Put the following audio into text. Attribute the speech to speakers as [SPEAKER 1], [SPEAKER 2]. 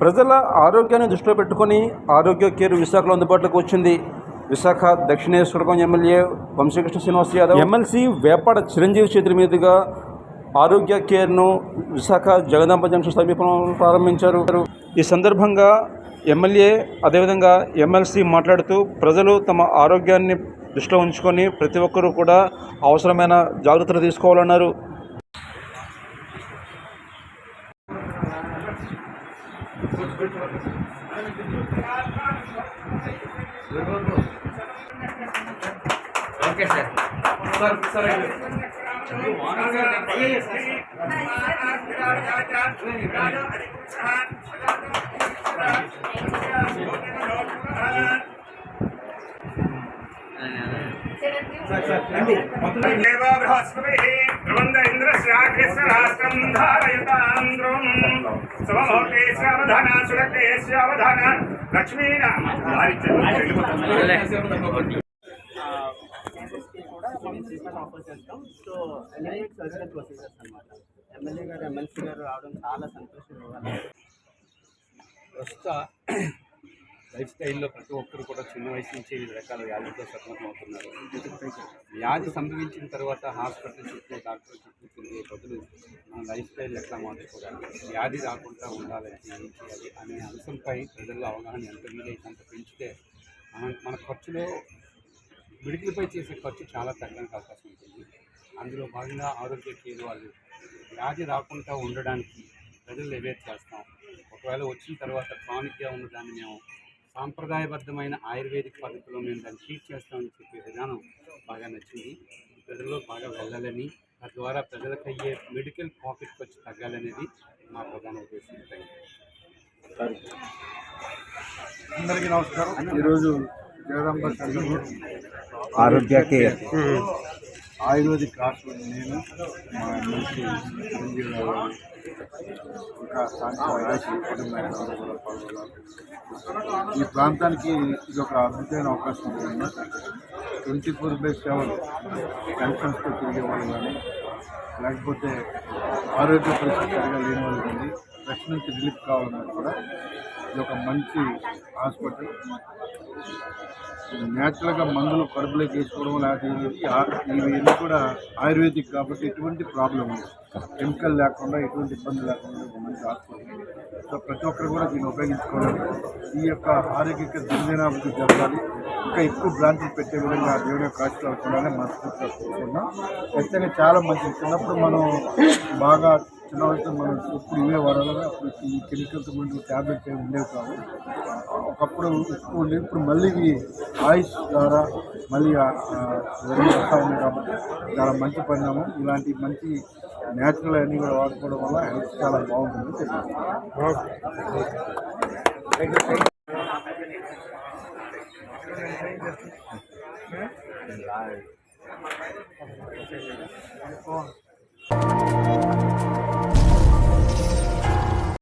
[SPEAKER 1] ప్రజల ఆరోగ్యాన్ని దృష్టిలో పెట్టుకొని ఆరోగ్య కేర్ విశాఖలో అందుబాటులోకి వచ్చింది. విశాఖ దక్షిణేశ్వరం ఎమ్మెల్యే వంశీకృష్ణ శ్రీనివాస్ యాదవ్ ఎమ్మెల్సీ వేపాడ చిరంజీవి చేతుల మీదుగా ఆరోగ్య కేర్ను విశాఖ జగదాంబ జంక్షన్ సమీపంలో ప్రారంభించారు. ఈ సందర్భంగా ఎమ్మెల్యే అదేవిధంగా ఎమ్మెల్సీ మాట్లాడుతూ ప్రజలు తమ ఆరోగ్యాన్ని దృష్టిలో ఉంచుకొని ప్రతి ఒక్కరూ కూడా అవసరమైన జాగ్రత్తలు తీసుకోవాలన్నారు.
[SPEAKER 2] ఓకే సార్ లక్ష్మీ
[SPEAKER 3] ఆఫర్ చేస్తాం. సో ఎలిమినేట్ సర్జరీ ప్రొసీజర్స్ అనమాట. ఎమ్మెల్యే గారు ఎమ్మెల్సీ గారు రావడం చాలా సంతోషంగా.
[SPEAKER 4] ప్రస్తుత లైఫ్ స్టైల్లో ప్రతి ఒక్కరు కూడా చిన్న వయసు నుంచి వివిధ రకాల వ్యాధులతో సతమతమవుతున్నారు. వ్యాధి సంభవించిన తర్వాత హాస్పిటల్ చుట్టూ డాక్టర్ చుట్టూ తిరిగే బదులు మన లైఫ్ స్టైల్ ఎట్లా మార్చుకోవాలి, వ్యాధి రాకుండా ఉండాలంటే ఏం చేయాలి అనే అంశంపై ప్రజల్లో అవగాహన ఎంత వీలైతే అంత పెంచితే మన ఖర్చులో మెడికల్పై చేసే ఖర్చు చాలా తగ్గడానికి అవకాశం ఉంటుంది. అందులో భాగంగా ఆరోగ్య కేర్ వాళ్ళు వ్యాధి రాకుండా ఉండడానికి ప్రజలు ఎవేర్ చేస్తాం. ఒకవేళ వచ్చిన తర్వాత క్రానిక్గా ఉన్నదాన్ని మేము సాంప్రదాయబద్ధమైన ఆయుర్వేదిక్ పద్ధతిలో మేము దాన్ని ట్రీట్ చేస్తామని చెప్పే విధానం బాగా నచ్చింది. ప్రజల్లో బాగా వెళ్ళాలని, తద్వారా ప్రజలకు అయ్యే మెడికల్ పాకెట్ ఖర్చు తగ్గాలనేది మా ప్రధాన ఉద్దేశం.
[SPEAKER 5] అందరికీ నమస్కారం. ఈరోజు జగదాంబ సెంటర్లో
[SPEAKER 1] ఆరోగ్య కేర్
[SPEAKER 5] ఆయుర్వేదిక్ హాస్పిటల్ నేను మా ఎమ్మెల్సీ చిరంజీవి గారు ఇంకా స్థానిక కుటుంబాలు కూడా పాల్గొన్నారు. ఈ ప్రాంతానికి ఇది ఒక అద్భుతమైన అవకాశం ఉంటుంది. 24/7 పెన్షన్స్తో తిరిగే వాళ్ళు కానీ, లేకపోతే ఆరోగ్య పరిస్థితి సరిగా లేని వాళ్ళు కానీ, ప్రెస్ నుంచి రిలీఫ్ కావాలన్నా కూడా ఇది ఒక మంచి హాస్పిటల్. న్యాచురల్గా మందులు కడుపులోకి వేసుకోవడం లేకపోతే ఇవన్నీ కూడా ఆయుర్వేదిక్ కాబట్టి ఎటువంటి ప్రాబ్లం లేదు. కెమికల్ లేకుండా ఎటువంటి ఇబ్బంది లేకుండా ఒక మంచి హాస్పిటల్. సో ప్రతి ఒక్కరు కూడా దీన్ని ఉపయోగించుకోవాలి. ఈ యొక్క ఆరోగ్య దినదినాభివృద్ధి జరగాలి. ఇంకా ఎక్కువ బ్రాంచ్లు పెట్టే విధంగా దేవుని యొక్క ఆశీర్వాదాలే మనస్ఫూర్తిగా కోరుకున్నాం. ఖచ్చితంగా చాలా మంచిది. చిన్నప్పుడు మనం బాగా చిన్న వయసులో మనం ఇప్పుడు ఇవే వాడాలి. అప్పుడు ఈ కెమికల్స్ ముందు ట్యాబ్లెట్స్ ఏమి ఉండేవి కాదు. ఒకప్పుడు ఎక్కువ ఉండేవి. ఇప్పుడు మళ్ళీ ఇవి ఆయుష్ ద్వారా మళ్ళీ వస్తూ ఉన్నాయి కాబట్టి చాలా మంచి పరిణామం. ఇలాంటి మంచి న్యాచురల్ అన్నీ కూడా వాడుకోవడం వల్ల హెల్త్ చాలా బాగుంటుంది.
[SPEAKER 1] తెలియదు.